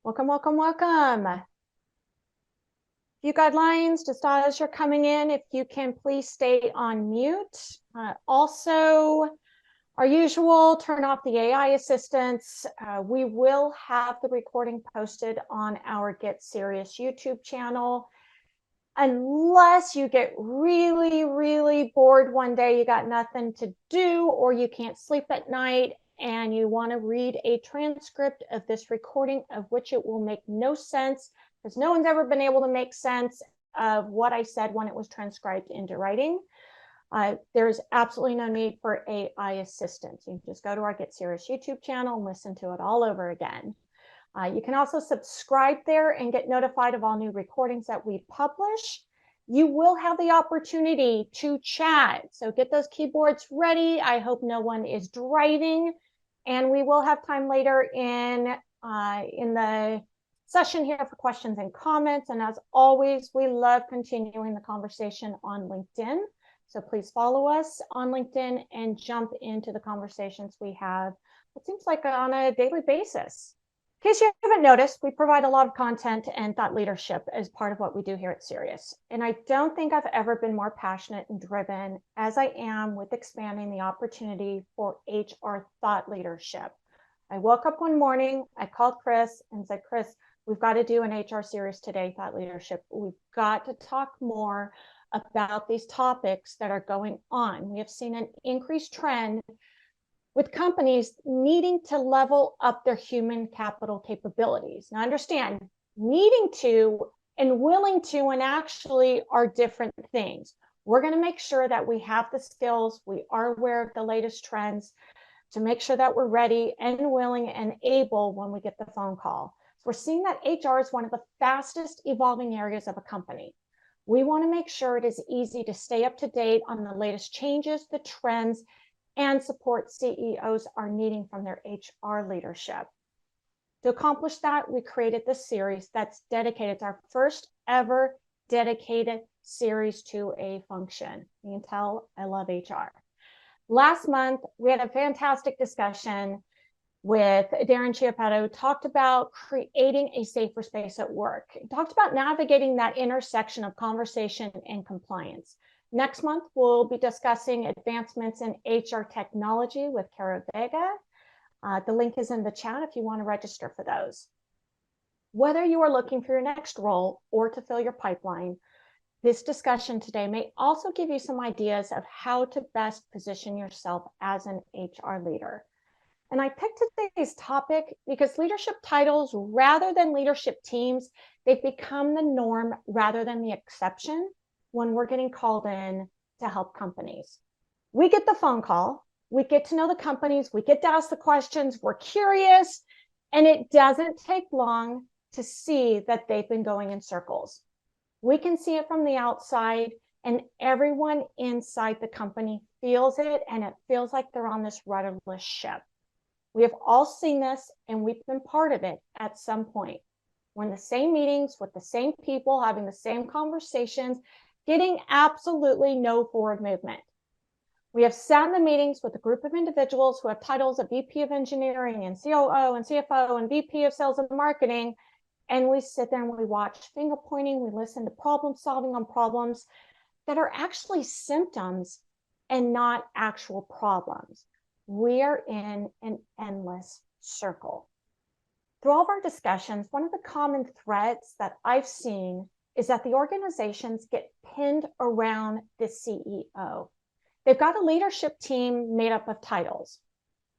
Welcome, welcome, welcome. Few guidelines, just as you're coming in, if you can please stay on mute. Also, our usual, turn off the AI assistants. We will have the recording posted on our Get Cerius YouTube channel. Unless you get really, really bored one day, you got nothing to do, or you can't sleep at night, and you want to read a transcript of this recording, of which it will make no sense, because no one's ever been able to make sense of what I said when it was transcribed into writing. There's absolutely no need for AI assistance. You can just go to our Get Cerius YouTube channel and listen to it all over again. You can also subscribe there and get notified of all new recordings that we publish. You will have the opportunity to chat. So get those keyboards ready. I hope no one is driving. And we will have time later in the session here for questions and comments. And as always, we love continuing the conversation on LinkedIn. So please follow us on LinkedIn and jump into the conversations we have, it seems like on a daily basis. In case you haven't noticed, we provide a lot of content and thought leadership as part of what we do here at Cerius. And I don't think I've ever been more passionate and driven as I am with expanding the opportunity for HR thought leadership. I woke up one morning, I called Chris and said, Chris, we've got to do an HR series today, thought leadership. We've got to talk more about these topics that are going on. We have seen an increased trend with companies needing to level up their human capital capabilities. Now understand, needing to and willing to and actually are different things. We're going to make sure that we have the skills, we are aware of the latest trends to make sure that we're ready and willing and able when we get the phone call. So we're seeing that HR is one of the fastest evolving areas of a company. We want to make sure it is easy to stay up to date on the latest changes, the trends, and support CEOs are needing from their HR leadership. To accomplish that, we created this series that's dedicated. It's our first ever dedicated series to a function. You can tell I love HR. Last month, we had a fantastic discussion with Darren Chiappetto, talked about creating a safer space at work. He talked about navigating that intersection of conversation and compliance. Next month, we'll be discussing advancements in HR technology with Cara Vega. The link is in the chat if you want to register for those. Whether you are looking for your next role or to fill your pipeline, this discussion today may also give you some ideas of how to best position yourself as an HR leader. And I picked today's topic because leadership titles, rather than leadership teams, they've become the norm rather than the exception when we're getting called in to help companies. We get the phone call, we get to know the companies, we get to ask the questions, we're curious, and it doesn't take long to see that they've been going in circles. We can see it from the outside, and everyone inside the company feels it, and it feels like they're on this rudderless ship. We have all seen this, and we've been part of it at some point. We're in the same meetings with the same people, having the same conversations, getting absolutely no forward movement. We have sat in the meetings with a group of individuals who have titles of VP of Engineering and COO and CFO and VP of Sales and Marketing, and we sit there and we watch finger pointing, we listen to problem solving on problems that are actually symptoms and not actual problems. We are in an endless circle. Through all of our discussions, one of the common threads that I've seen is that the organizations get pinned around the CEO. They've got a leadership team made up of titles.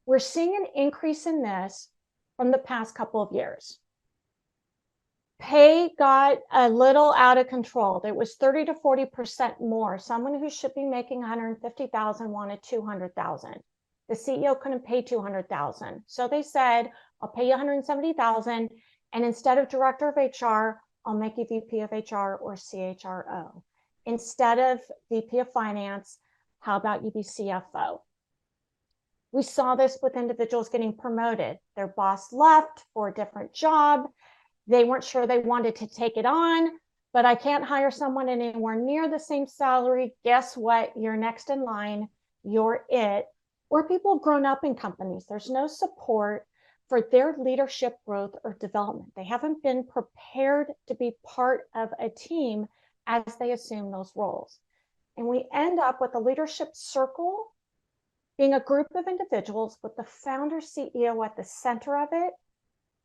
We're seeing an increase in this from the past couple of years. Pay got a little out of control. It was 30 to 40% more. Someone who should be making $150,000 wanted $200,000. The CEO couldn't pay $200,000. So they said, I'll pay you $170,000, and instead of director of HR, I'll make you VP of HR or CHRO. Instead of VP of Finance, how about you be CFO? We saw this with individuals getting promoted. Their boss left for a different job. They weren't sure they wanted to take it on, but I can't hire someone anywhere near the same salary. Guess what? You're next in line. You're it. Or people have grown up in companies. There's no support for their leadership growth or development. They haven't been prepared to be part of a team as they assume those roles. And we end up with a leadership circle being a group of individuals with the founder CEO at the center of it,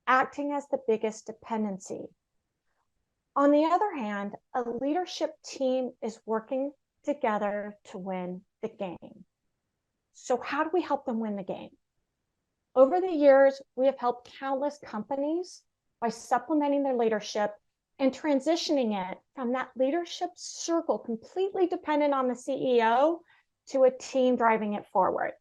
acting as the biggest dependency. On the other hand, a leadership team is working together to win the game. So how do we help them win the game? Over the years, we have helped countless companies by supplementing their leadership and transitioning it from that leadership circle completely dependent on the CEO to a team driving it forward.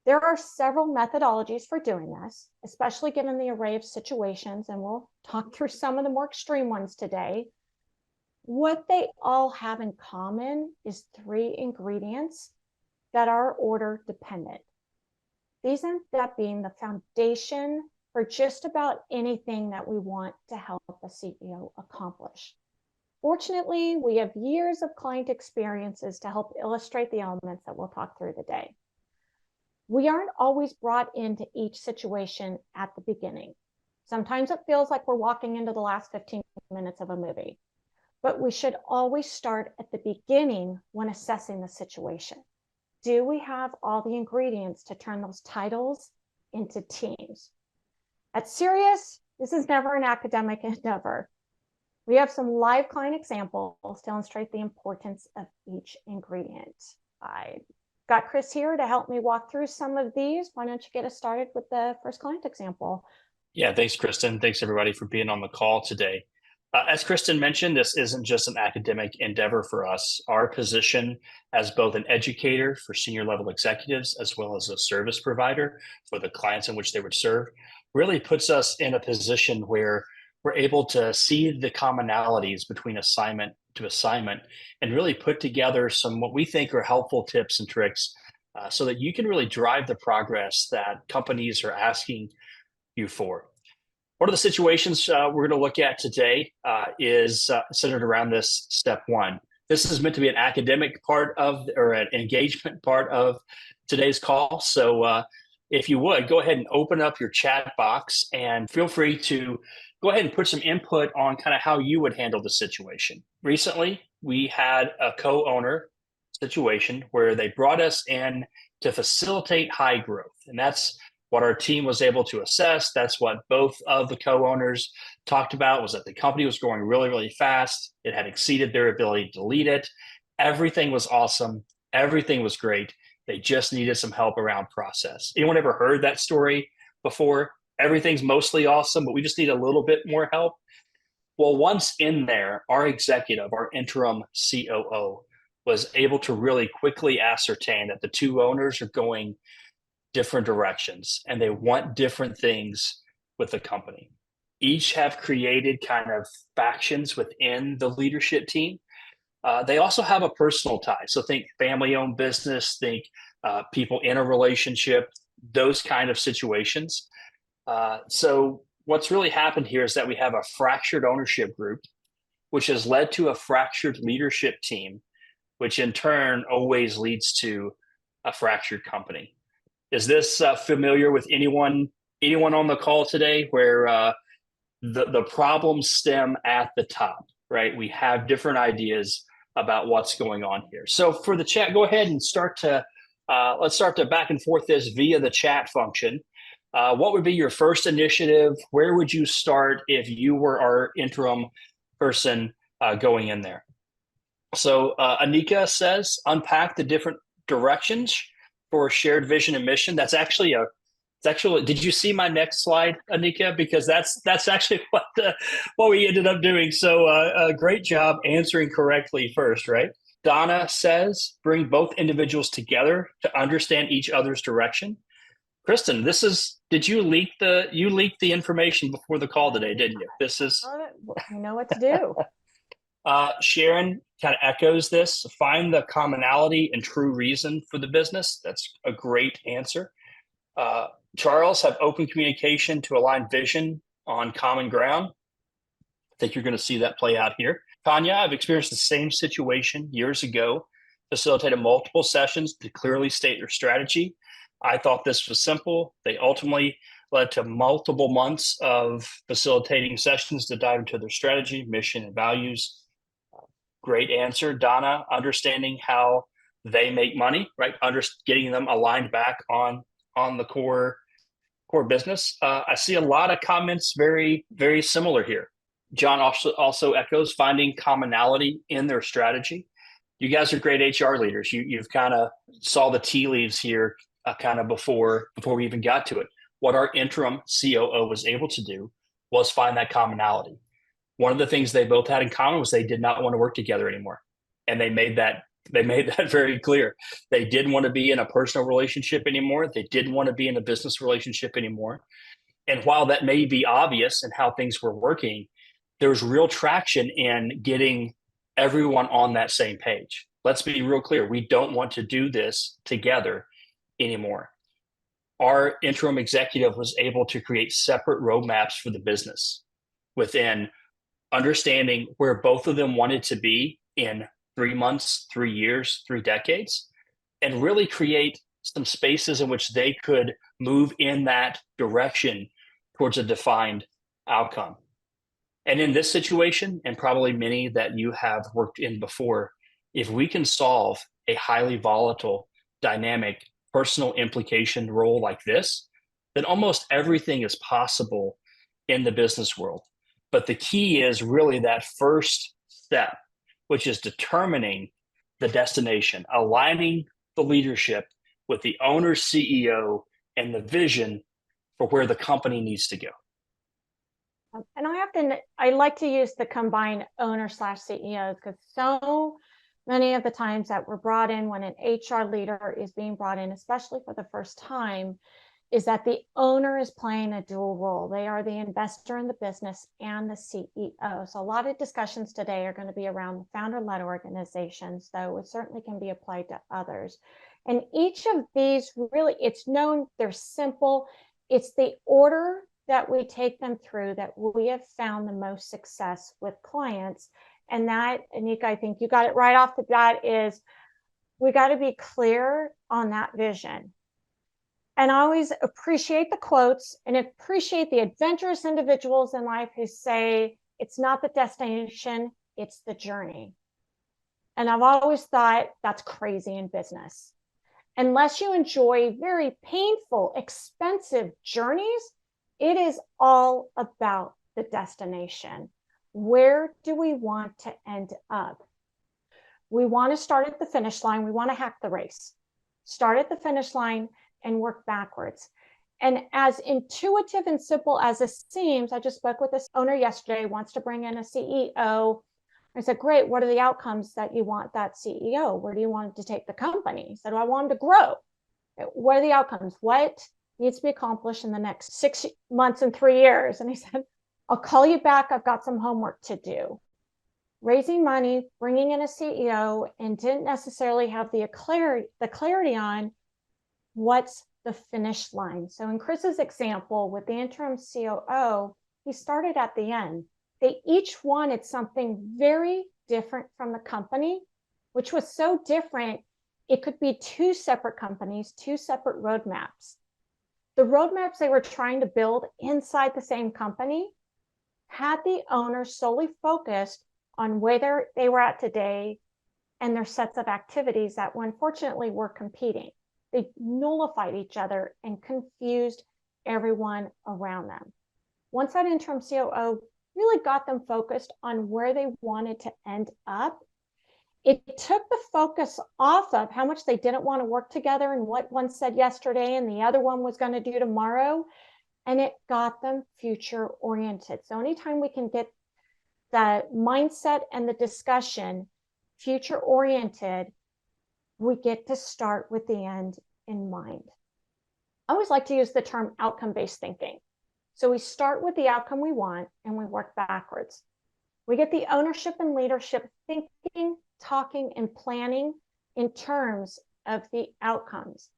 There are several methodologies for doing this, especially given the array of situations, and we'll talk through some of the more extreme ones today. What they all have in common is 3 ingredients that are order dependent. These end up being the foundation for just about anything that we want to help a CEO accomplish. Fortunately, we have years of client experiences to help illustrate the elements that we'll talk through today. We aren't always brought into each situation at the beginning. Sometimes it feels like we're walking into the last 15 minutes of a movie, but we should always start at the beginning when assessing the situation. Do we have all the ingredients to turn those titles into teams? At Cerius, this is never an academic endeavor. We have some live client examples to illustrate the importance of each ingredient. I got Chris here to help me walk through some of these. Why don't you get us started with the first client example? Yeah, thanks, Kristin. Thanks, everybody, for being on the call today. As Kristin mentioned, this isn't just an academic endeavor for us. Our position as both an educator for senior level executives as well as a service provider for the clients in which they would serve really puts us in a position where we're able to see the commonalities between assignment to assignment and really put together some what we think are helpful tips and tricks so that you can really drive the progress that companies are asking you for. One of the situations we're going to look at today is centered around this step 1. This is meant to be an academic part of, or an engagement part of today's call. So if you would, go ahead and open up your chat box and feel free to go ahead and put some input on kind of how you would handle the situation. Recently, we had a co-owner situation where they brought us in to facilitate high growth. And that's what our team was able to assess. That's what both of the co-owners talked about, was that the company was growing really, really fast. It had exceeded their ability to lead it. Everything was awesome. Everything was great. They just needed some help around process. Anyone ever heard that story before? Everything's mostly awesome, but we just need a little bit more help. Well, once in there, our executive, our interim COO, was able to really quickly ascertain that the 2 owners are going different directions and they want different things with the company. Each have created kind of factions within the leadership team. They also have a personal tie. So think family-owned business, think people in a relationship, those kind of situations. So what's really happened here is that we have a fractured ownership group, which has led to a fractured leadership team, which in turn always leads to a fractured company. Is this familiar with anyone on the call today, where the problems stem at the top, right? We have different ideas about what's going on here. So for the chat, go ahead and let's start to back and forth this via the chat function. What would be your first initiative? Where would you start if you were our interim person going in there? So Anika says, unpack the different directions for shared vision and mission. That's actually did you see my next slide, Anika? Because that's actually what we ended up doing. So great job answering correctly first, right? Donna says, bring both individuals together to understand each other's direction. Kristin, did you leak the information before the call today, didn't you? You know what to do. Sharon kind of echoes this. Find the commonality and true reason for the business. That's a great answer. Charles, have open communication to align vision on common ground. I think you're going to see that play out here. Tanya, I've experienced the same situation years ago. Facilitated multiple sessions to clearly state their strategy. I thought this was simple. They ultimately led to multiple months of facilitating sessions to dive into their strategy, mission, and values. Great answer, Donna. Understanding how they make money, right? Getting them aligned back on the core business. I see a lot of comments very, very similar here. John also echoes finding commonality in their strategy. You guys are great HR leaders. You've kind of saw the tea leaves here kind of before we even got to it. What our interim COO was able to do was find that commonality. One of the things they both had in common was they did not want to work together anymore, and they made that very clear. They didn't want to be in a personal relationship anymore. They didn't want to be in a business relationship anymore. And while that may be obvious in how things were working, there's real traction in getting everyone on that same page. Let's be real clear. We don't want to do this together anymore. Our interim executive was able to create separate roadmaps for the business within understanding where both of them wanted to be in 3 months, 3 years, 3 decades, and really create some spaces in which they could move in that direction towards a defined outcome. And in this situation, and probably many that you have worked in before, if we can solve a highly volatile, dynamic, personal implication role like this, then almost everything is possible in the business world. But the key is really that first step, which is determining the destination, aligning the leadership with the owner, CEO, and the vision for where the company needs to go. And I like to use the combined owner/CEOs because so many of the times that we're brought in when an HR leader is being brought in, especially for the first time, is that the owner is playing a dual role. They are the investor in the business and the CEO. So a lot of discussions today are going to be around the founder-led organizations, though it certainly can be applied to others. And each of these really, it's known, they're simple. It's the order that we take them through that we have found the most success with clients. And that, Anika, I think you got it right off the bat, is we got to be clear on that vision. And I always appreciate the quotes and appreciate the adventurous individuals in life who say, it's not the destination, it's the journey. And I've always thought that's crazy in business. Unless you enjoy very painful, expensive journeys, it is all about the destination. Where do we want to end up? We want to start at the finish line. We want to hack the race. Start at the finish line and work backwards. And as intuitive and simple as it seems, I just spoke with this owner yesterday, wants to bring in a CEO. I said, great, what are the outcomes that you want that CEO? Where do you want to take the company? He said, well, I want him to grow. What are the outcomes? What needs to be accomplished in the next 6 months and 3 years? And he said, I'll call you back. I've got some homework to do. Raising money, bringing in a CEO, and didn't necessarily have the clarity on what's the finish line. So in Chris's example with the interim COO, he started at the end. They each wanted something very different from the company, which was so different, it could be 2 separate companies, 2 separate roadmaps. The roadmaps they were trying to build inside the same company had the owner solely focused on where they were at today and their sets of activities that unfortunately were competing. They nullified each other and confused everyone around them. Once that interim COO really got them focused on where they wanted to end up, it took the focus off of how much they didn't want to work together and what one said yesterday and the other one was going to do tomorrow, and it got them future oriented. So anytime we can get the mindset and the discussion future oriented, we get to start with the end in mind. I always like to use the term outcome-based thinking. So we start with the outcome we want and we work backwards. We get the ownership and leadership thinking, talking, and planning in terms of the outcomes.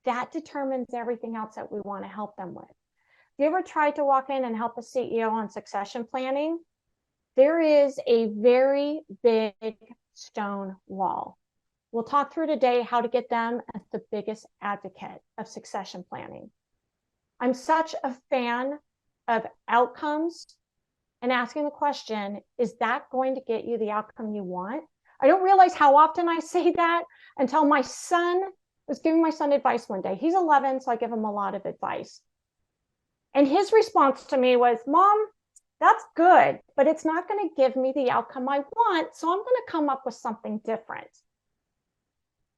That determines everything else that we want to help them with. Have you ever tried to walk in and help a CEO on succession planning? There is a very big stone wall. We'll talk through today how to get them as the biggest advocate of succession planning. I'm such a fan of outcomes and asking the question, is that going to get you the outcome you want? I don't realize how often I say that until my son was giving my son advice one day. He's 11, so I give him a lot of advice. And his response to me was, Mom, that's good, but it's not going to give me the outcome I want, so I'm going to come up with something different.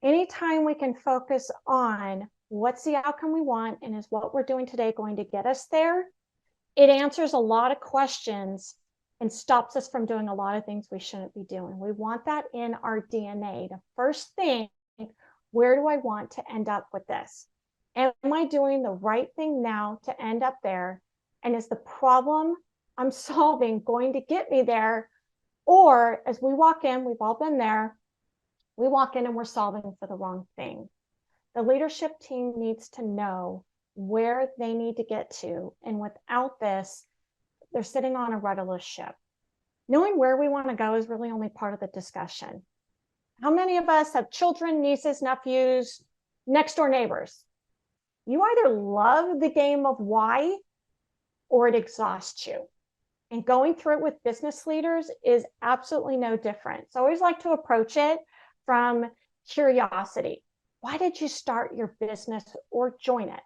Anytime we can focus on what's the outcome we want and is what we're doing today going to get us there, it answers a lot of questions and stops us from doing a lot of things we shouldn't be doing. We want that in our DNA. The first thing, where do I want to end up with this? Am I doing the right thing now to end up there? And is the problem I'm solving going to get me there? Or as we walk in, we've all been there, we walk in and we're solving for the wrong thing. The leadership team needs to know where they need to get to. And without this, they're sitting on a rudderless ship. Knowing where we want to go is really only part of the discussion. How many of us have children, nieces, nephews, next door neighbors? You either love the game of why or it exhausts you. And going through it with business leaders is absolutely no different. So I always like to approach it from curiosity. Why did you start your business or join it?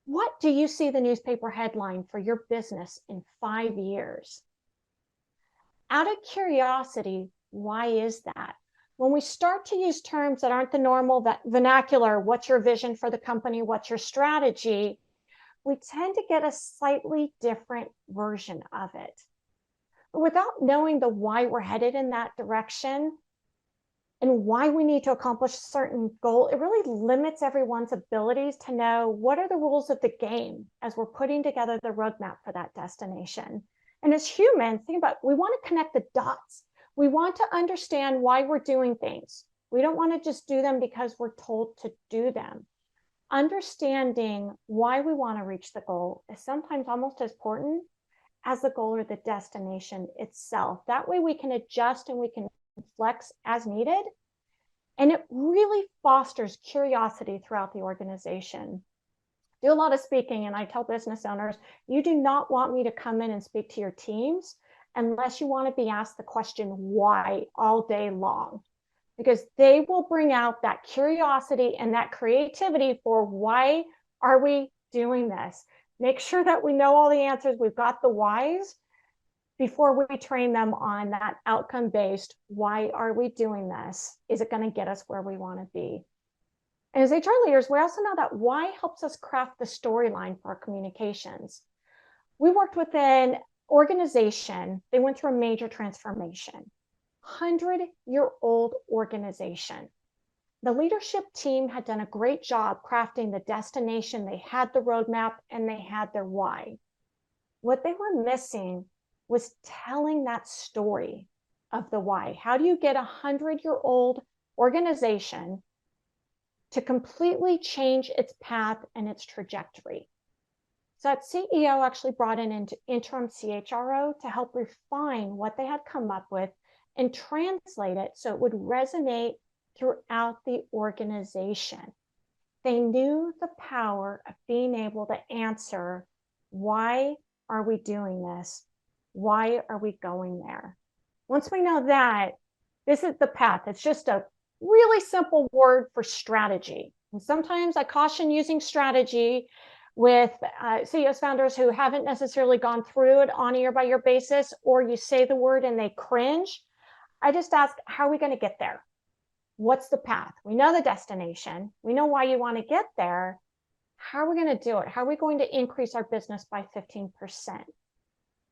What do you see the newspaper headline for your business in 5 years? Out of curiosity, why is that? When we start to use terms that aren't the normal vernacular, what's your vision for the company, what's your strategy, we tend to get a slightly different version of it. But without knowing the why we're headed in that direction and why we need to accomplish a certain goal, it really limits everyone's abilities to know what are the rules of the game as we're putting together the roadmap for that destination. And as humans, think about, we want to connect the dots. We want to understand why we're doing things. We don't want to just do them because we're told to do them. Understanding why we want to reach the goal is sometimes almost as important as the goal or the destination itself. That way we can adjust and we can flex as needed. And it really fosters curiosity throughout the organization. I do a lot of speaking, and I tell business owners, you do not want me to come in and speak to your teams unless you want to be asked the question why all day long, because they will bring out that curiosity and that creativity for why are we doing this. Make sure that we know all the answers, we've got the whys before we train them on that outcome-based, why are we doing this? Is it going to get us where we want to be? And as HR leaders, we also know that why helps us craft the storyline for our communications. We worked with an organization, they went through a major transformation, 100-year-old organization. The leadership team had done a great job crafting the destination, they had the roadmap, and they had their why. What they were missing was telling that story of the why. How do you get a 100-year-old organization to completely change its path and its trajectory? So that CEO actually brought in an interim CHRO to help refine what they had come up with and translate it so it would resonate throughout the organization. They knew the power of being able to answer, why are we doing this? Why are we going there? Once we know that, this is the path. It's just a really simple word for strategy. And sometimes I caution using strategy with CEOs, founders who haven't necessarily gone through it on a year-by-year basis, or you say the word and they cringe. I just ask, how are we going to get there? What's the path? We know the destination. We know why you want to get there. How are we going to do it? How are we going to increase our business by 15%?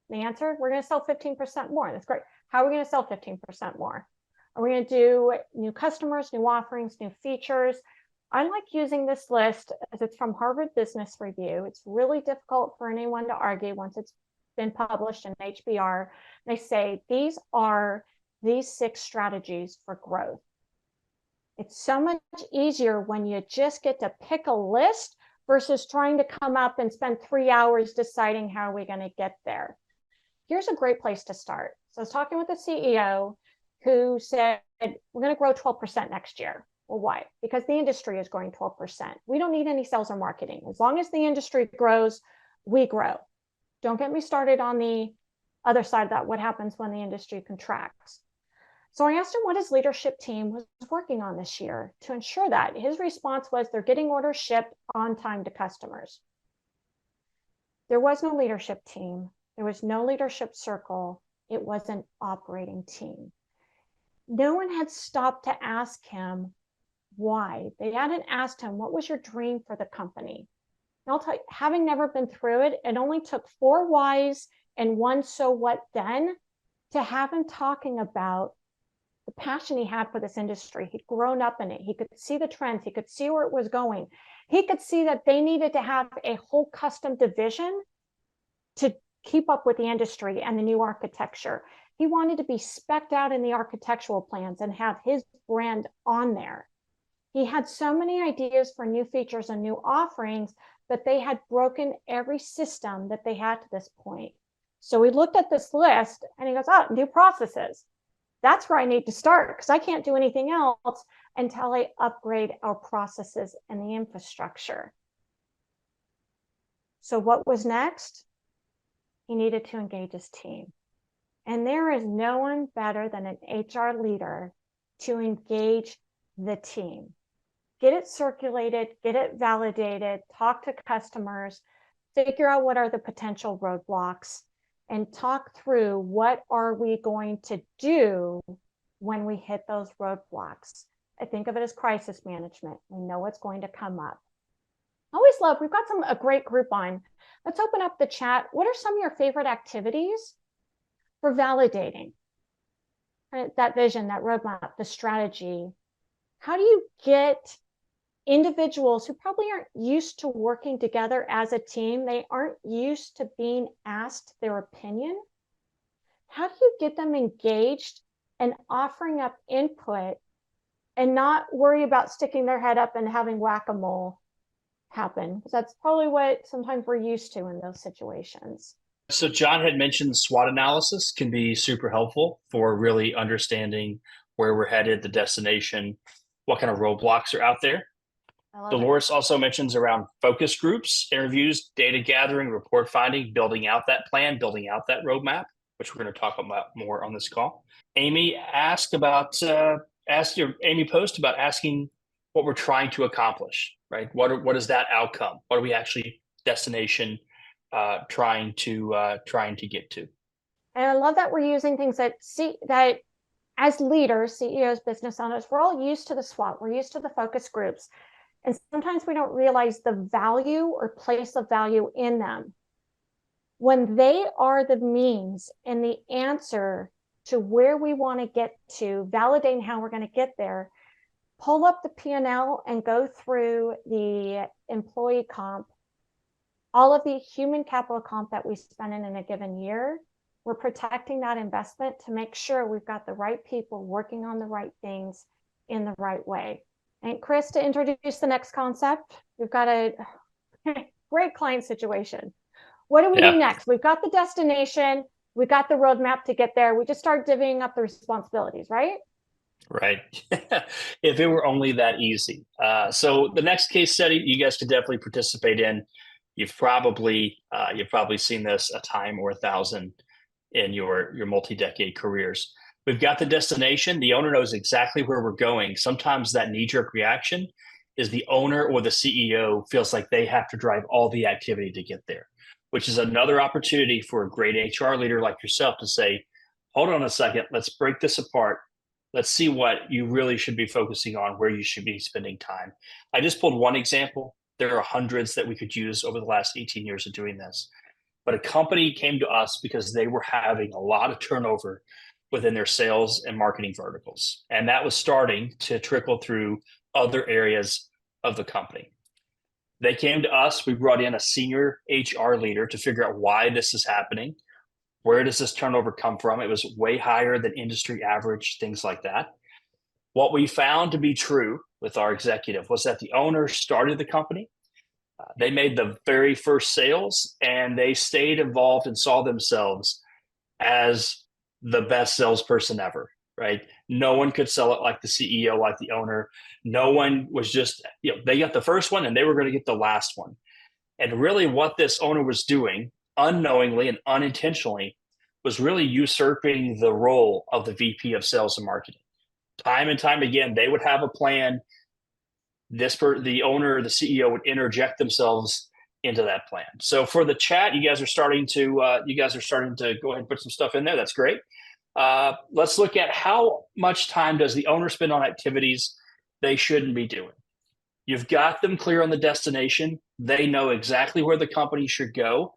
The answer, we're going to sell 15% more. That's great. How are we going to sell 15% more? Are we going to do new customers, new offerings, new features? I like using this list as it's from Harvard Business Review. It's really difficult for anyone to argue once it's been published in HBR. They say these are these 6 strategies for growth. It's so much easier when you just get to pick a list versus trying to come up and spend 3 hours deciding how are we going to get there. Here's a great place to start. So I was talking with the CEO who said, we're going to grow 12% next year. Well, why? Because the industry is growing 12%. We don't need any sales or marketing. As long as the industry grows, we grow. Don't get me started on the other side of that, what happens when the industry contracts. So I asked him what his leadership team was working on this year to ensure that. His response was they're getting orders shipped on time to customers. There was no leadership team. There was no leadership circle. It was an operating team. No one had stopped to ask him why. They hadn't asked him, what was your dream for the company? And I'll tell you, having never been through it, it only took 4 whys and 1 so what then to have him talking about the passion he had for this industry. He'd grown up in it. He could see the trends. He could see where it was going. He could see that they needed to have a whole custom division to keep up with the industry and the new architecture. He wanted to be specced out in the architectural plans and have his brand on there. He had so many ideas for new features and new offerings, but they had broken every system that they had to this point. So we looked at this list and he goes, oh, new processes. That's where I need to start because I can't do anything else until I upgrade our processes and the infrastructure. So what was next? He needed to engage his team. And there is no one better than an HR leader to engage the team. Get it circulated, get it validated, talk to customers, figure out what are the potential roadblocks, and talk through what are we going to do when we hit those roadblocks. I think of it as crisis management. We know what's going to come up. I always love, we've got a great group on. Let's open up the chat. What are some of your favorite activities for validating that vision, that roadmap, the strategy? How do you get individuals who probably aren't used to working together as a team, they aren't used to being asked their opinion? How do you get them engaged and offering up input and not worry about sticking their head up and having whack-a-mole happen? Because that's probably what sometimes we're used to in those situations. So John had mentioned SWOT analysis can be super helpful for really understanding where we're headed, the destination, what kind of roadblocks are out there. Dolores also mentions around focus groups, interviews, data gathering, report finding, building out that plan, building out that roadmap, which we're going to talk about more on this call. Amy asked about, Amy posted about asking what we're trying to accomplish, right? What is that outcome? What are we actually destination trying to get to? And I love that we're using things that as leaders, CEOs, business owners, we're all used to the SWOT. We're used to the focus groups. And sometimes we don't realize the value or place of value in them. When they are the means and the answer to where we want to get to, validating how we're going to get there, pull up the P&L and go through the employee comp, all of the human capital comp that we spend in a given year. We're protecting that investment to make sure we've got the right people working on the right things in the right way. And Chris, to introduce the next concept, we've got a great client situation. What do we do next? We've got the destination. We've got the roadmap to get there. We just start divvying up the responsibilities, right? Right. If it were only that easy. So the next case study you guys could definitely participate in. You've probably seen this a time or 1,000 in your multi-decade careers. We've got the destination. The owner knows exactly where we're going. Sometimes that knee-jerk reaction is the owner or the CEO feels like they have to drive all the activity to get there, which is another opportunity for a great HR leader like yourself to say, hold on a second, let's break this apart. Let's see what you really should be focusing on, where you should be spending time. I just pulled one example. There are hundreds that we could use over the last 18 years of doing this. But a company came to us because they were having a lot of turnover within their sales and marketing verticals. And that was starting to trickle through other areas of the company. They came to us. We brought in a senior HR leader to figure out why this is happening. Where does this turnover come from? It was way higher than industry average, things like that. What we found to be true with our executive was that the owner started the company. They made the very first sales and they stayed involved and saw themselves as the best salesperson ever. right? No one could sell it like the CEO, like the owner. No one was just, they got the first one and they were going to get the last one. And really what this owner was doing unknowingly and unintentionally was really usurping the role of the VP of sales and marketing. Time and time again, they would have a plan. The owner, the CEO would interject themselves into that plan. So for the chat, you guys are starting to go ahead and put some stuff in there. That's great. Let's look at how much time does the owner spend on activities they shouldn't be doing. You've got them clear on the destination. They know exactly where the company should go.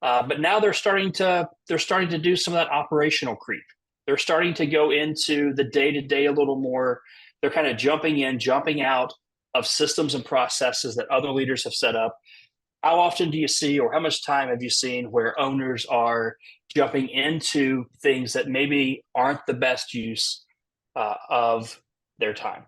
But now they're starting to do some of that operational creep. They're starting to go into the day-to-day a little more. They're kind of jumping in, jumping out of systems and processes that other leaders have set up. How often do you see, or how much time have you seen where owners are jumping into things that maybe aren't the best use of their time?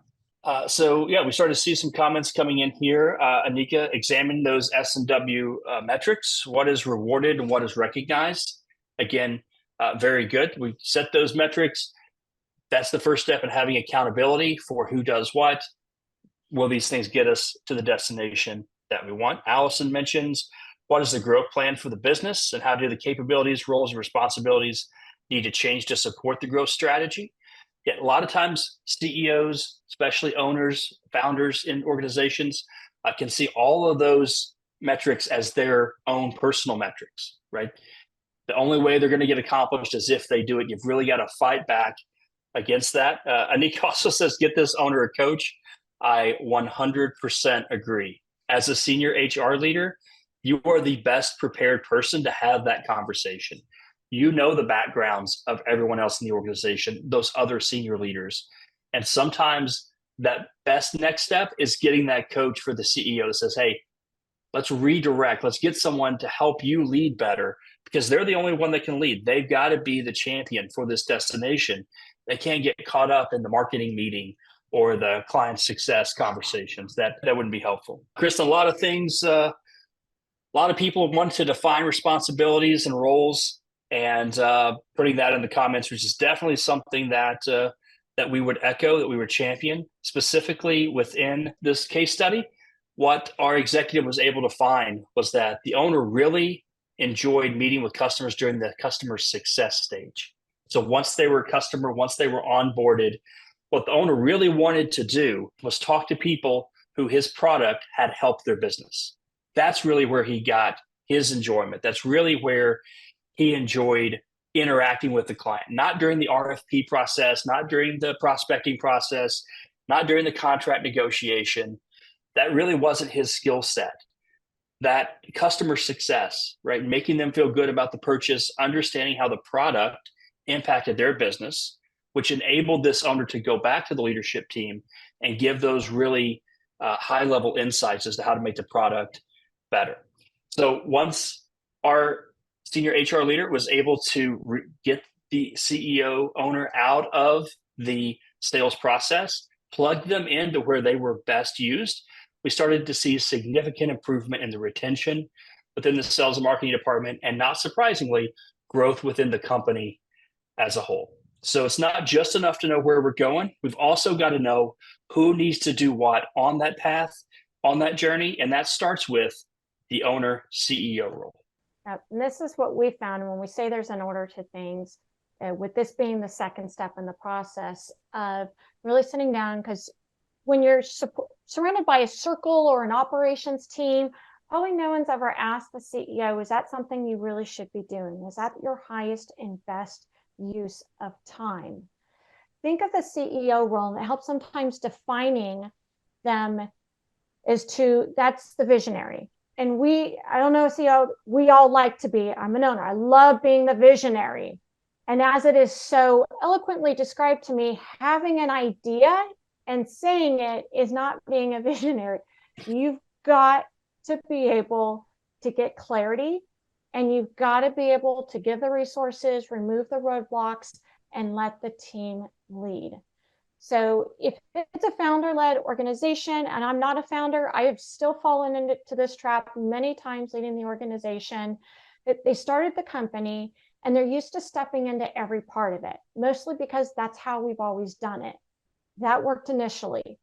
So we started to see some comments coming in here. Anika, examine those S&W metrics. What is rewarded and what is recognized? Again, very good. We set those metrics. That's the first step in having accountability for who does what. Will these things get us to the destination that we want? Allison mentions, what is the growth plan for the business and how do the capabilities, roles, and responsibilities need to change to support the growth strategy? Yeah, a lot of times CEOs, especially owners, founders in organizations, can see all of those metrics as their own personal metrics, right? The only way they're going to get accomplished is if they do it. You've really got to fight back against that. Anika also says, get this owner a coach. I 100% agree. As a senior HR leader, you are the best prepared person to have that conversation. You know the backgrounds of everyone else in the organization, those other senior leaders. And sometimes that best next step is getting that coach for the CEO that says, hey, let's redirect. Let's get someone to help you lead better because they're the only one that can lead. They've got to be the champion for this destination. They can't get caught up in the marketing meeting or the client success conversations. That wouldn't be helpful. Kristin, a lot of things, a lot of people want to define responsibilities and roles, and putting that in the comments, which is definitely something that we would echo, that we would champion. Specifically within this case study, what our executive was able to find was that the owner really enjoyed meeting with customers during the customer success stage. So once they were a customer, once they were onboarded, what the owner really wanted to do was talk to people who his product had helped their business. That's really where he got his enjoyment. That's really where he enjoyed interacting with the client, not during the RFP process, not during the prospecting process, not during the contract negotiation. That really wasn't his skill set. That customer success, right? Making them feel good about the purchase, understanding how the product impacted their business, which enabled this owner to go back to the leadership team and give those really high-level insights as to how to make the product better. So once our senior HR leader was able to get the CEO owner out of the sales process, plug them into where they were best used, we started to see significant improvement in the retention within the sales and marketing department, and not surprisingly, growth within the company as a whole. So it's not just enough to know where we're going. We've also got to know who needs to do what on that path, on that journey. And that starts with the owner CEO role. And this is what we found when we say there's an order to things, with this being the second step in the process of really sitting down, because when you're surrounded by a circle or an operations team, probably no one's ever asked the CEO, is that something you really should be doing? Is that your highest and best use of time? Think of the CEO role, and it helps sometimes defining them that's the visionary. And I don't know, CEO, we all like to be, I'm an owner, I love being the visionary. And as it is so eloquently described to me, having an idea and saying it is not being a visionary. You've got to be able to get clarity, and you've got to be able to give the resources, remove the roadblocks, and let the team lead. So if it's a founder-led organization, and I'm not a founder, I have still fallen into this trap many times leading the organization. They started the company, And they're used to stepping into every part of it, mostly because that's how we've always done it. That worked initially.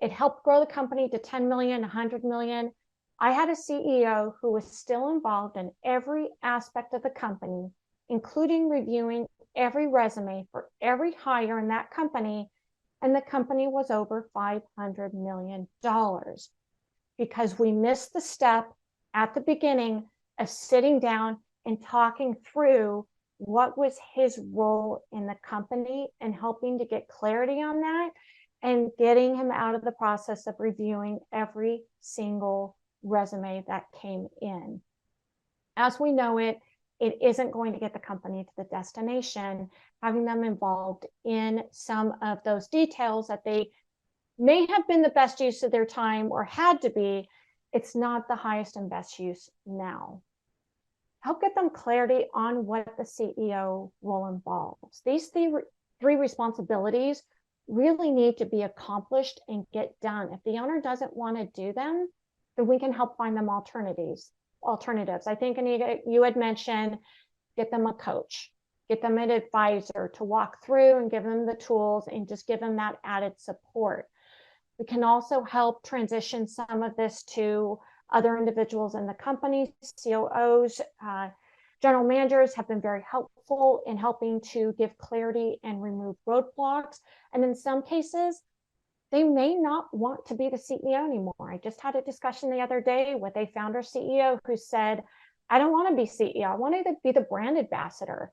It helped grow the company to 10 million, 100 million. I had a CEO who was still involved in every aspect of the company, including reviewing every resume for every hire in that company. And the company was over $500 million because we missed the step at the beginning of sitting down and talking through what was his role in the company and helping to get clarity on that and getting him out of the process of reviewing every single resume that came in. As we know it, it isn't going to get the company to the destination, having them involved in some of those details that they may have been the best use of their time or had to be. It's not the highest and best use now. Help get them clarity on what the CEO role involves. These three responsibilities really need to be accomplished and get done. If the owner doesn't want to do them, then we can help find them alternatives. I think, Anita, you had mentioned, get them a coach, get them an advisor to walk through and give them the tools and just give them that added support. We can also help transition some of this to other individuals in the company. COOs, general managers have been very helpful in helping to give clarity and remove roadblocks. And in some cases, they may not want to be the CEO anymore. I just had a discussion the other day with a founder CEO who said, I don't want to be CEO. I want to be the brand ambassador.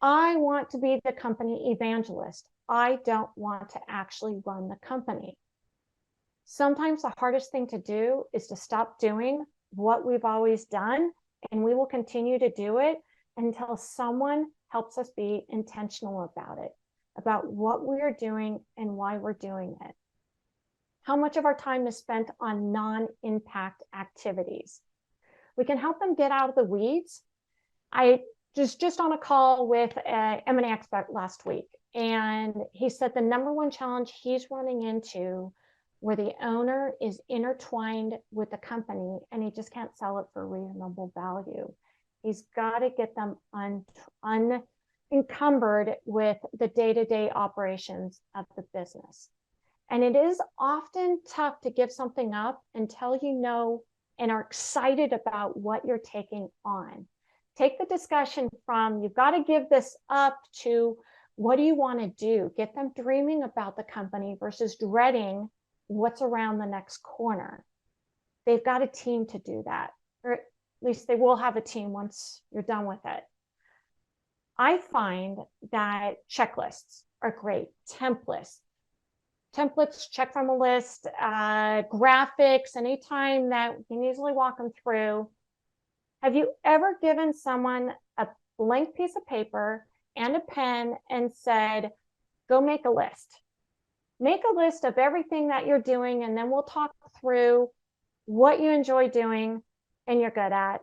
I want to be the company evangelist. I don't want to actually run the company. Sometimes the hardest thing to do is to stop doing what we've always done, and we will continue to do it until someone helps us be intentional about what we are doing and why we're doing it. How much of our time is spent on non-impact activities? We can help them get out of the weeds. I was just on a call with an M&A expert last week, and he said the number one challenge he's running into where the owner is intertwined with the company and he just can't sell it for reasonable value. He's got to get them unencumbered with the day-to-day operations of the business. And it is often tough to give something up until you know and are excited about what you're taking on. Take the discussion from you've got to give this up to what do you want to do? Get them dreaming about the company versus dreading what's around the next corner. They've got a team to do that, or at least they will have a team once you're done with it. I find that checklists are great. Templates, check from a list, graphics, anytime that you can easily walk them through. Have you ever given someone a blank piece of paper and a pen and said, go make a list? Make a list of everything that you're doing, and then we'll talk through what you enjoy doing and you're good at.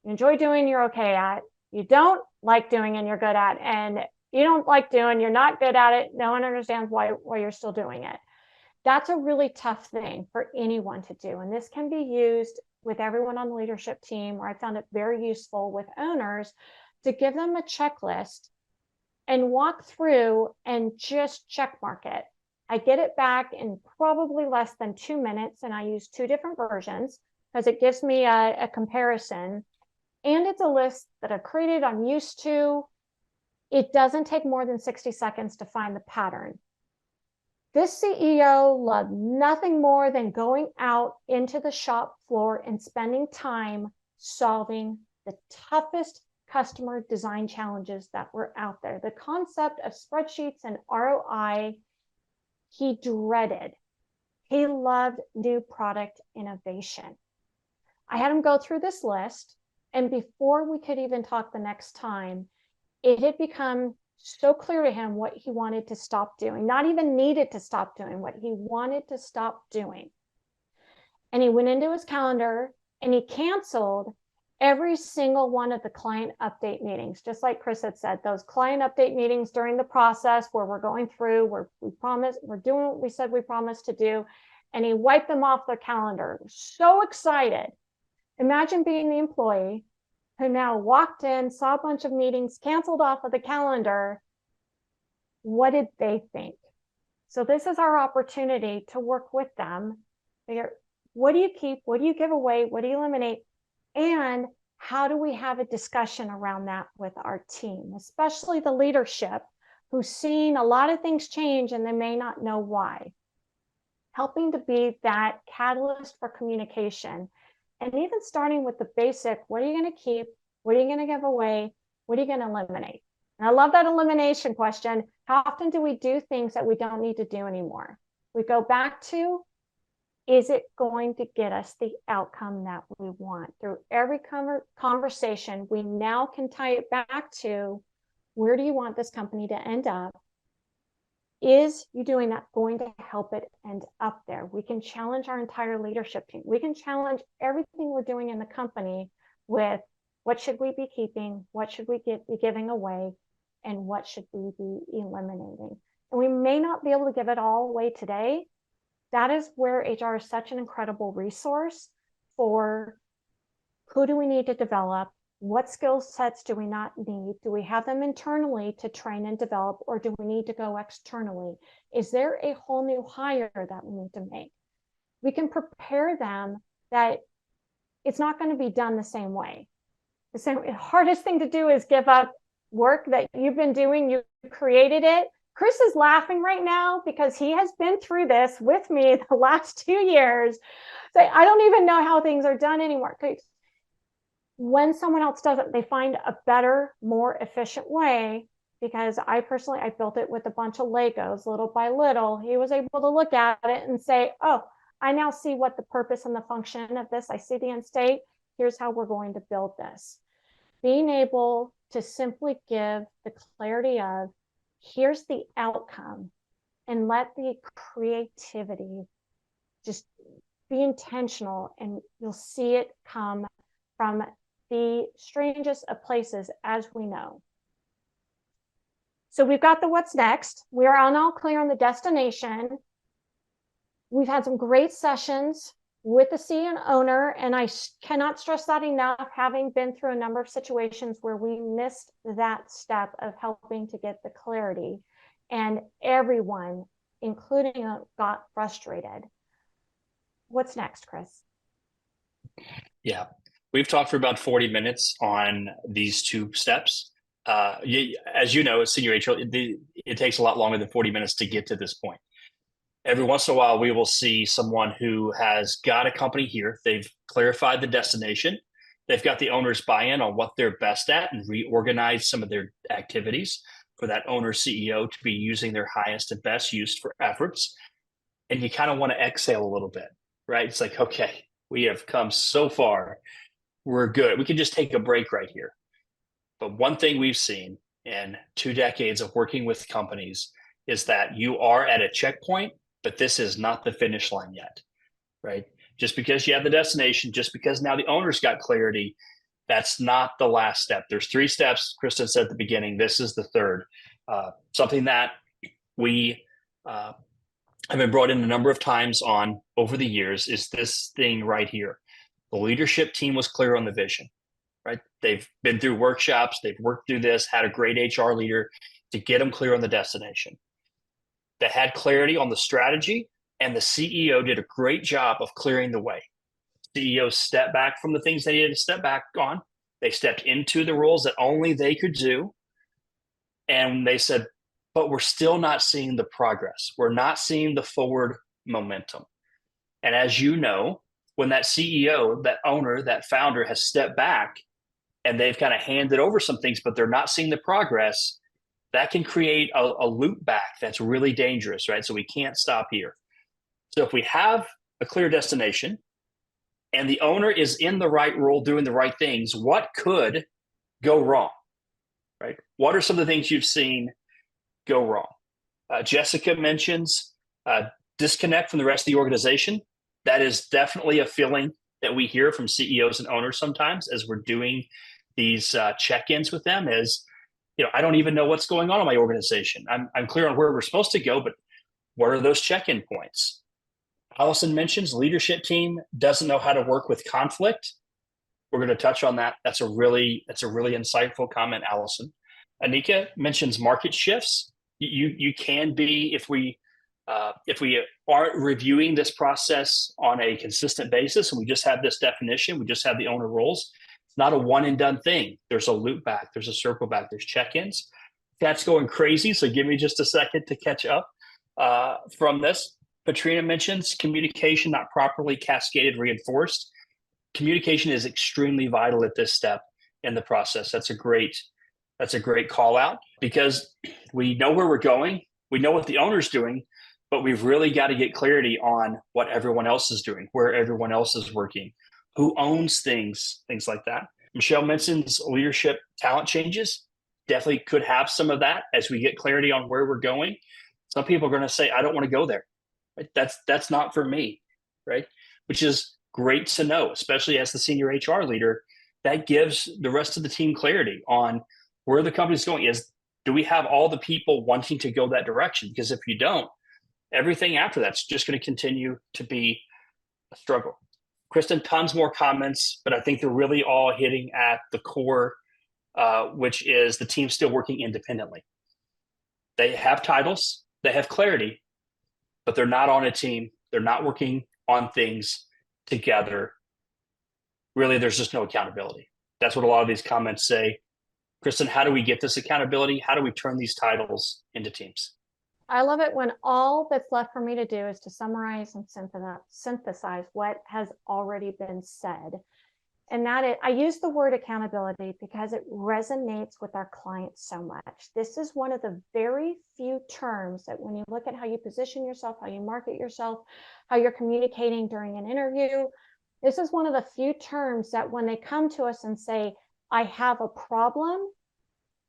You enjoy doing, you're okay at. You don't like doing and you're good at, and you don't like doing, you're not good at it. No one understands why you're still doing it. That's a really tough thing for anyone to do. And this can be used with everyone on the leadership team, where I found it very useful with owners to give them a checklist and walk through and just check mark it. I get it back in probably less than 2 minutes, and I use 2 different versions because it gives me a comparison. And it's a list that I've created, I'm used to. It doesn't take more than 60 seconds to find the pattern. This CEO loved nothing more than going out into the shop floor and spending time solving the toughest customer design challenges that were out there. The concept of spreadsheets and ROI, he dreaded. He loved new product innovation. I had him go through this list, and before we could even talk the next time, it had become so clear to him what he wanted to stop doing, not even needed to stop doing, what he wanted to stop doing. And he went into his calendar and he canceled every single one of the client update meetings. Just like Chris had said, those client update meetings during the process where we're going through, where we're doing what we said we promised to do. And he wiped them off their calendar. So excited. Imagine being the employee who now walked in, saw a bunch of meetings canceled off of the calendar. What did they think? So this is our opportunity to work with them. Figure, what do you keep? What do you give away? What do you eliminate? And how do we have a discussion around that with our team, especially the leadership who's seen a lot of things change and they may not know why. Helping to be that catalyst for communication, and even starting with the basic, what are you going to keep? What are you going to give away? What are you going to eliminate? And I love that elimination question. How often do we do things that we don't need to do anymore? We go back to, is it going to get us the outcome that we want? Through every conversation, we now can tie it back to, where do you want this company to end up? Is you doing that going to help it end up there? We can challenge our entire leadership team. We can challenge everything we're doing in the company with, what should we be keeping? What should we be giving away? And what should we be eliminating? And we may not be able to give it all away today. That is where HR is such an incredible resource for, who do we need to develop? What skill sets do we not need? Do we have them internally to train and develop, or do we need to go externally? Is there a whole new hire that we need to make? We can prepare them that it's not going to be done the same way. The hardest thing to do is give up work that you've been doing. You created it. Chris is laughing right now because he has been through this with me the last 2 years. So I don't even know how things are done anymore. When someone else does it, they find a better, more efficient way. Because I built it with a bunch of Legos, little by little. He was able to look at it and say, oh, I now see what the purpose and the function of this. I see the end state. Here's how we're going to build this. Being able to simply give the clarity of, here's the outcome, and let the creativity just be intentional, and you'll see it come from the strangest of places, as we know. So we've got the what's next. We are all clear on the destination. We've had some great sessions with the CEO and owner, and I cannot stress that enough, having been through a number of situations where we missed that step of helping to get the clarity, and everyone, including got frustrated. What's next, Chris? Yeah, we've talked for about 40 minutes on these 2 steps. As you know, as senior HR, it takes a lot longer than 40 minutes to get to this point. Every once in a while, we will see someone who has got a company here. They've clarified the destination. They've got the owner's buy-in on what they're best at and reorganized some of their activities for that owner CEO to be using their highest and best use for efforts. And you kind of want to exhale a little bit, right? It's like, okay, we have come so far. We're good. We can just take a break right here. But one thing we've seen in 2 decades of working with companies is that you are at a checkpoint, but this is not the finish line yet, right? Just because you have the destination, just because now the owner's got clarity, that's not the last step. There's 3 steps. Kristin said at the beginning, this is the third. Something that we have been brought in a number of times on over the years is this thing right here. The leadership team was clear on the vision, right? They've been through workshops. They've worked through this, had a great HR leader to get them clear on the destination. They had clarity on the strategy, and the CEO did a great job of clearing the way. CEO stepped back from the things they needed to step back on. They stepped into the roles that only they could do. And they said, but we're still not seeing the progress. We're not seeing the forward momentum. And as you know, when that CEO, that owner, that founder has stepped back and they've kind of handed over some things, but they're not seeing the progress, that can create a loop back that's really dangerous, right? So we can't stop here. So if we have a clear destination and the owner is in the right role doing the right things, what could go wrong, right? What are some of the things you've seen go wrong? Jessica mentions disconnect from the rest of the organization. That is definitely a feeling that we hear from CEOs and owners sometimes as we're doing these check-ins with them is, I don't even know what's going on in my organization. I'm clear on where we're supposed to go, but what are those check-in points? Allison mentions leadership team doesn't know how to work with conflict. We're going to touch on that. That's a really insightful comment, Allison. Anika mentions market shifts. You can be, if we aren't reviewing this process on a consistent basis, and we just have this definition, we just have the owner roles. It's not a one and done thing. There's a loop back, there's a circle back, there's check-ins. That's going crazy, so give me just a second to catch up from this. Patrina mentions communication not properly cascaded, reinforced. Communication is extremely vital at this step in the process. That's a great call out, because we know where we're going, we know what the owner's doing, but we've really got to get clarity on what everyone else is doing, where everyone else is working, who owns things like that. Michelle mentions leadership talent changes. Definitely could have some of that as we get clarity on where we're going. Some people are going to say, I don't want to go there. Right? That's not for me, right? Which is great to know, especially as the senior HR leader. That gives the rest of the team clarity on where the company's going. Do we have all the people wanting to go that direction? Because if you don't, everything after that's just going to continue to be a struggle. Kristin, tons more comments, but I think they're really all hitting at the core, which is the team still working independently. They have titles, they have clarity, but they're not on a team. They're not working on things together. Really, there's just no accountability. That's what a lot of these comments say. Kristin, how do we get this accountability? How do we turn these titles into teams? I love it when all that's left for me to do is to summarize and synthesize what has already been said. And I use the word accountability because it resonates with our clients so much. This is one of the very few terms that when you look at how you position yourself, how you market yourself, how you're communicating during an interview, this is one of the few terms that when they come to us and say, I have a problem,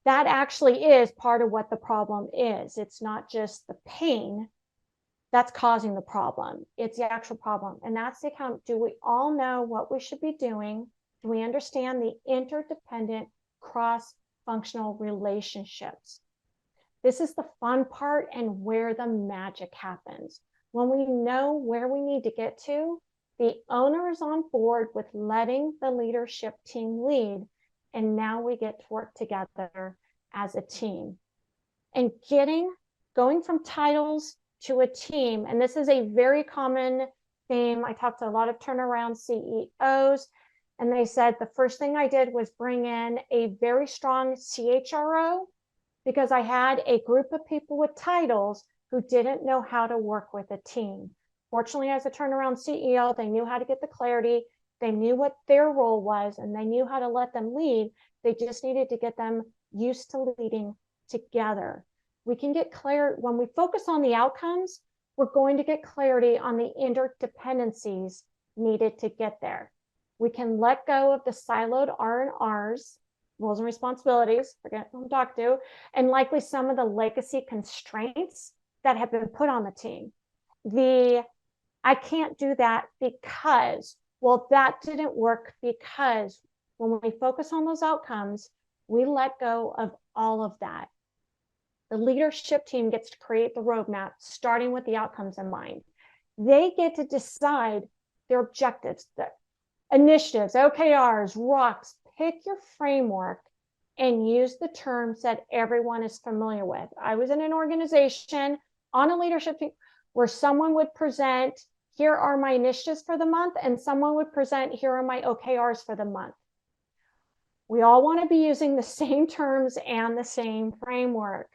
that actually is part of what the problem is. It's not just the pain that's causing the problem. It's the actual problem. And that's the account. Do we all know what we should be doing? Do we understand the interdependent cross-functional relationships? This is the fun part and where the magic happens. When we know where we need to get to, the owner is on board with letting the leadership team lead. And now we get to work together as a team. And going from titles to a team, and this is a very common theme. I talked to a lot of turnaround CEOs, and they said the first thing I did was bring in a very strong CHRO because I had a group of people with titles who didn't know how to work with a team. Fortunately, as a turnaround CEO, they knew how to get the clarity. They knew what their role was, and they knew how to let them lead. They just needed to get them used to leading together. We can get clear when we focus on the outcomes, we're going to get clarity on the interdependencies needed to get there. We can let go of the siloed R&Rs, roles and responsibilities, forget who I'm talking to, and likely some of the legacy constraints that have been put on the team. I can't do that because, well, that didn't work because when we focus on those outcomes, we let go of all of that. The leadership team gets to create the roadmap, starting with the outcomes in mind. They get to decide their objectives, the initiatives, OKRs, ROCs, pick your framework and use the terms that everyone is familiar with. I was in an organization on a leadership team where someone would present, here are my initiatives for the month, and someone would present, here are my OKRs for the month. We all want to be using the same terms and the same framework.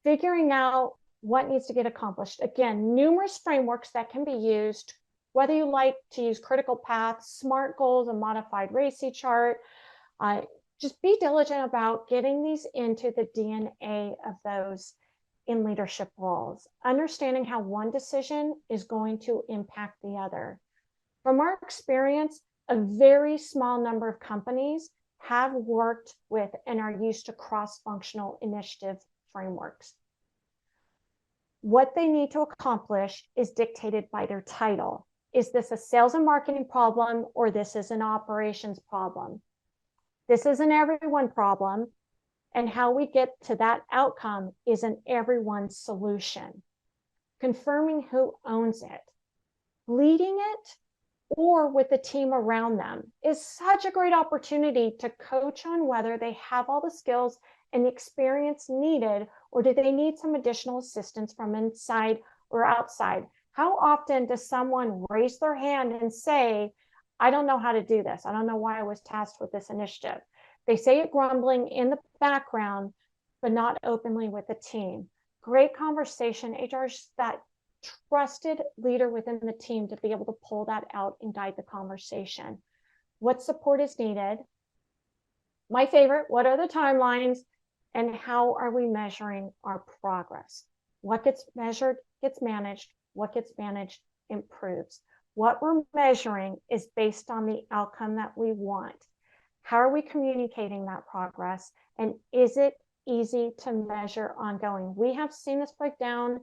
Figuring out what needs to get accomplished. Again, numerous frameworks that can be used, whether you like to use critical paths, SMART goals, a modified RACI chart. Just be diligent about getting these into the DNA of those in leadership roles, understanding how one decision is going to impact the other. From our experience, a very small number of companies have worked with and are used to cross-functional initiative frameworks. What they need to accomplish is dictated by their title. Is this a sales and marketing problem, or this is an operations problem? This is an everyone problem, and how we get to that outcome is an everyone solution. Confirming who owns it. Leading it or with the team around them is such a great opportunity to coach on whether they have all the skills and the experience needed, or do they need some additional assistance from inside or outside. How often does someone raise their hand and say, I don't know how to do this. I don't know why I was tasked with this initiative. They say it grumbling in the background, but not openly with the team. Great conversation. HR is that trusted leader within the team to be able to pull that out and guide the conversation. What support is needed? My favorite, what are the timelines? And how are we measuring our progress? What gets measured gets managed. What gets managed improves. What we're measuring is based on the outcome that we want. How are we communicating that progress? And is it easy to measure ongoing? We have seen this break down,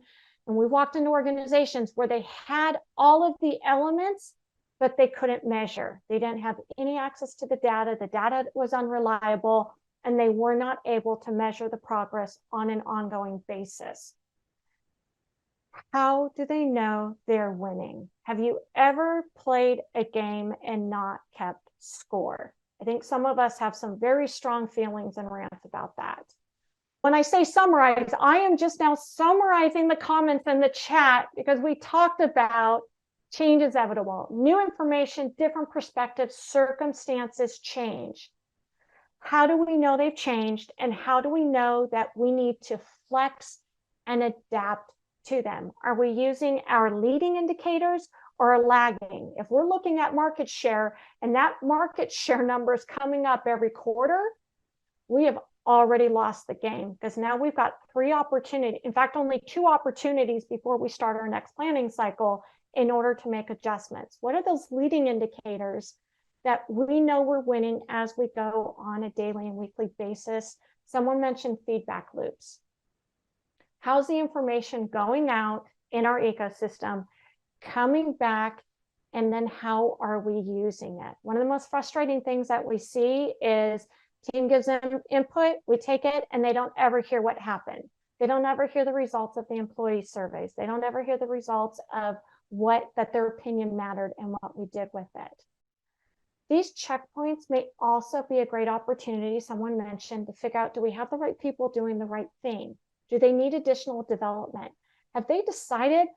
and we walked into organizations where they had all of the elements, but they couldn't measure. They didn't have any access to the data. The data was unreliable, and they were not able to measure the progress on an ongoing basis. How do they know they're winning? Have you ever played a game and not kept score? I think some of us have some very strong feelings and rants about that. When I say summarize, I am just now summarizing the comments in the chat because we talked about change is inevitable. New information, different perspectives, circumstances change. How do we know they've changed? And how do we know that we need to flex and adapt to them? Are we using our leading indicators or lagging? If we're looking at market share and that market share number is coming up every quarter, we have already lost the game, because now we've got 3 opportunities, in fact, only 2 opportunities before we start our next planning cycle in order to make adjustments. What are those leading indicators that we know we're winning as we go on a daily and weekly basis? Someone mentioned feedback loops. How's the information going out in our ecosystem, coming back, and then how are we using it? One of the most frustrating things that we see is team gives them input, we take it, and they don't ever hear what happened. They don't ever hear the results of the employee surveys. They don't ever hear the results of that their opinion mattered and what we did with it. These checkpoints may also be a great opportunity, someone mentioned, to figure out, do we have the right people doing the right thing? Do they need additional development? Have they decided,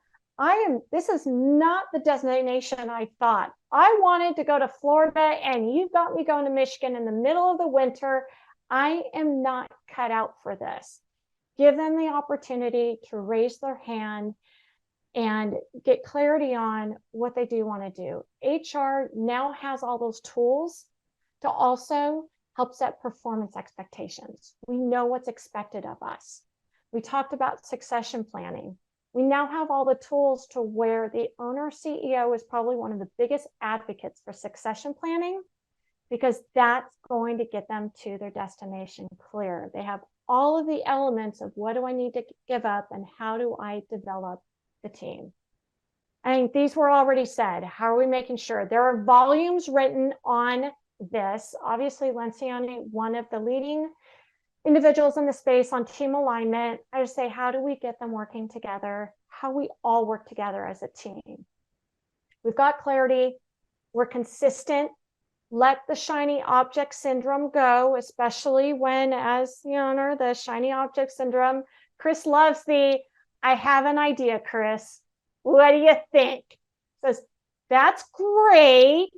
this is not the destination I thought. I wanted to go to Florida and you've got me going to Michigan in the middle of the winter. I am not cut out for this. Give them the opportunity to raise their hand and get clarity on what they do want to do. HR now has all those tools to also help set performance expectations. We know what's expected of us. We talked about succession planning. We now have all the tools to where the owner CEO is probably one of the biggest advocates for succession planning, because that's going to get them to their destination clear. They have all of the elements of what do I need to give up and how do I develop the team. I think these were already said. How are we making sure? There are volumes written on this. Obviously, Lencioni, one of the leading individuals in the space on team alignment. I just say, how do we get them working together? How we all work together as a team. We've got clarity. We're consistent. Let the shiny object syndrome go, especially when, as the owner, the shiny object syndrome. Chris loves I have an idea, Chris. What do you think? Says, that's great.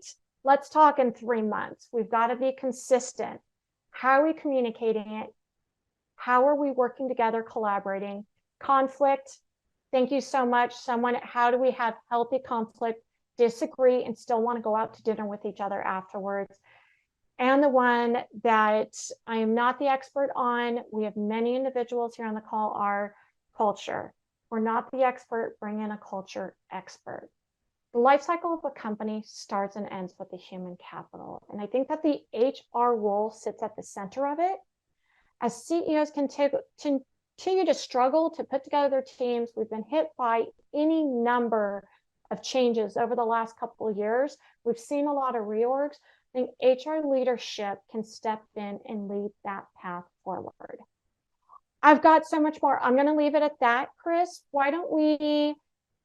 Let's talk in 3 months. We've got to be consistent. How are we communicating it? How are we working together, collaborating? Conflict. Thank you so much. How do we have healthy conflict, disagree, and still want to go out to dinner with each other afterwards? And the one that I am not the expert on, we have many individuals here on the call, are culture. We're not the expert, bring in a culture expert. The life cycle of a company starts and ends with the human capital. And I think that the HR role sits at the center of it. As CEOs continue to struggle to put together their teams, we've been hit by any number of changes over the last couple of years. We've seen a lot of reorgs. I think HR leadership can step in and lead that path forward. I've got so much more. I'm going to leave it at that, Chris. Why don't we,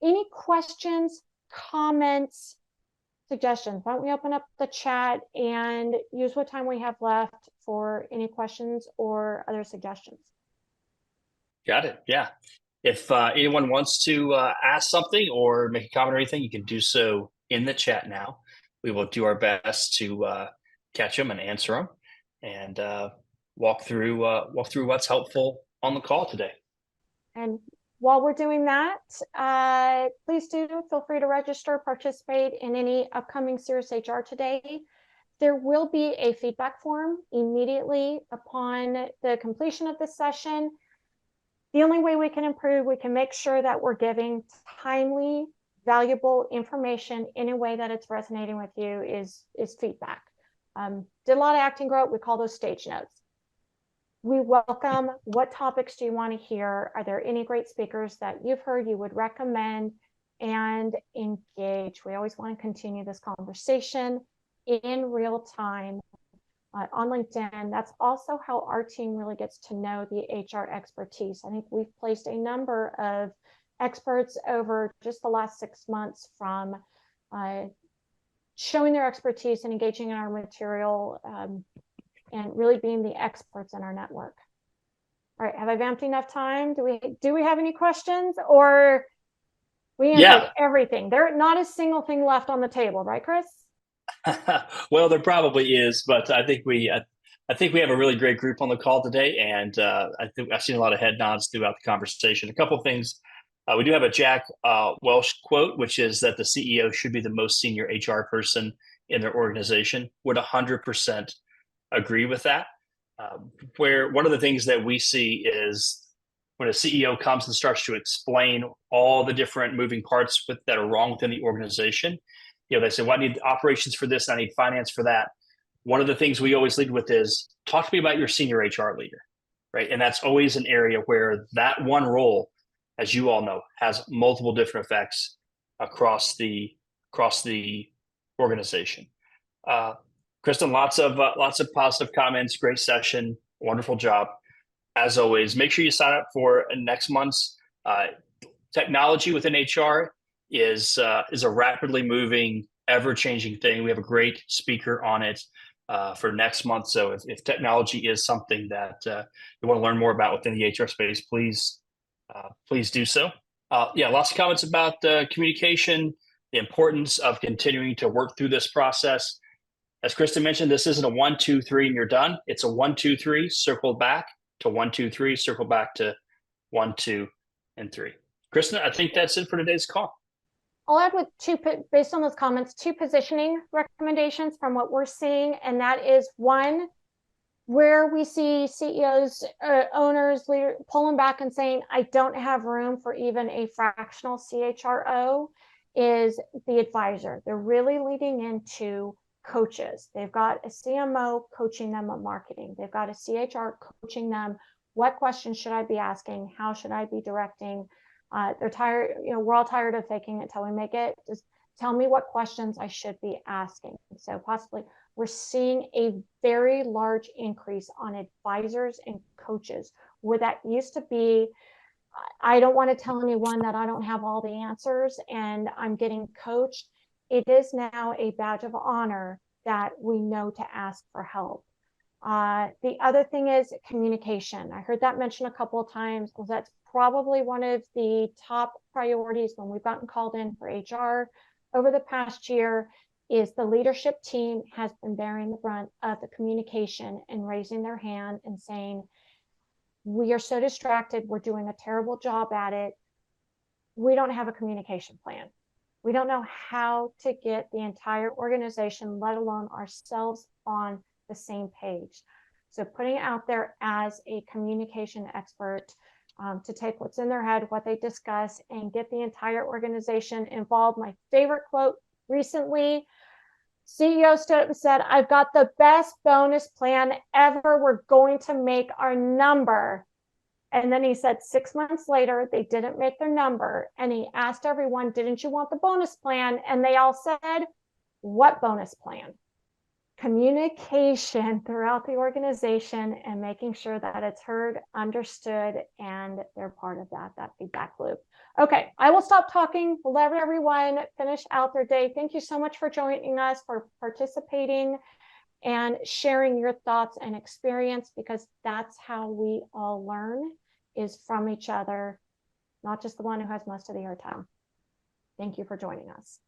any questions, comments, suggestions? Why don't we open up the chat and use what time we have left for any questions or other suggestions? Got it. Yeah. If anyone wants to ask something or make a comment or anything, you can do so in the chat now. We will do our best to catch them and answer them, and walk through what's helpful on the call today. And while we're doing that, please do feel free to register, participate in any upcoming Cerius HR today. There will be a feedback form immediately upon the completion of this session. The only way we can improve, we can make sure that we're giving timely, valuable information in a way that it's resonating with you is feedback. Did a lot of acting growth. We call those stage notes. We welcome what topics do you want to hear? Are there any great speakers that you've heard you would recommend? And engage. We always want to continue this conversation in real time on LinkedIn. That's also how our team really gets to know the HR expertise. I think we've placed a number of experts over just the last 6 months from showing their expertise and engaging in our material and really being the experts in our network. All right, have I vamped enough time? Do we have any questions, or we answered everything? There's not a single thing left on the table, right, Chris? Well, there probably is, but I think we have a really great group on the call today, and I think I've seen a lot of head nods throughout the conversation. A couple of things. We do have a Jack Welch quote, which is that the CEO should be the most senior HR person in their organization. Would 100% agree with that. Where one of the things that we see is when a CEO comes and starts to explain all the different moving parts that are wrong within the organization, they say, well, I need operations for this, I need finance for that. One of the things we always lead with is talk to me about your senior HR leader, right? And that's always an area where that one role, as you all know, has multiple different effects across the organization. Kristin, lots of positive comments. Great session. Wonderful job. As always, make sure you sign up for next month's technology within HR is a rapidly moving, ever-changing thing. We have a great speaker on it for next month. So if technology is something that you want to learn more about within the HR space, please do so. Lots of comments about communication, the importance of continuing to work through this process. As Kristin mentioned, this isn't a 1, 2, 3 and you're done. It's a 1, 2, 3, circle back to 1, 2, 3, circle back to 1, 2, and 3. Kristin, I think that's it for today's call. I'll add based on those comments, 2 positioning recommendations from what we're seeing. And that is, one, where we see CEOs, owners, leaders pulling back and saying, I don't have room for even a fractional CHRO, is the advisor. They're really leading into coaches. They've got a CMO coaching them on marketing. They've got a CHR coaching them. What questions should I be asking? How should I be directing? They're tired, we're all tired of faking it till we make it. Just tell me what questions I should be asking. So possibly we're seeing a very large increase on advisors and coaches, where that used to be, I don't want to tell anyone that I don't have all the answers and I'm getting coached. It is now a badge of honor that we know to ask for help. The other thing is communication. I heard that mentioned a couple of times. That's probably one of the top priorities when we've gotten called in for HR over the past year, is the leadership team has been bearing the brunt of the communication and raising their hand and saying, we are so distracted, we're doing a terrible job at it. We don't have a communication plan. We don't know how to get the entire organization, let alone ourselves, on the same page. So putting it out there as a communication expert to take what's in their head, what they discuss, and get the entire organization involved. My favorite quote recently, CEO stood up and said, I've got the best bonus plan ever. We're going to make our number. And then he said 6 months later, they didn't make their number. And he asked everyone, didn't you want the bonus plan? And they all said, what bonus plan? communication throughout the organization and making sure that it's heard, understood, and they're part of that feedback loop. Okay, I will stop talking. We'll let everyone finish out their day. Thank you so much for joining us, for participating and sharing your thoughts and experience, because that's how we all learn, is from each other, not just the one who has most of the airtime. Thank you for joining us.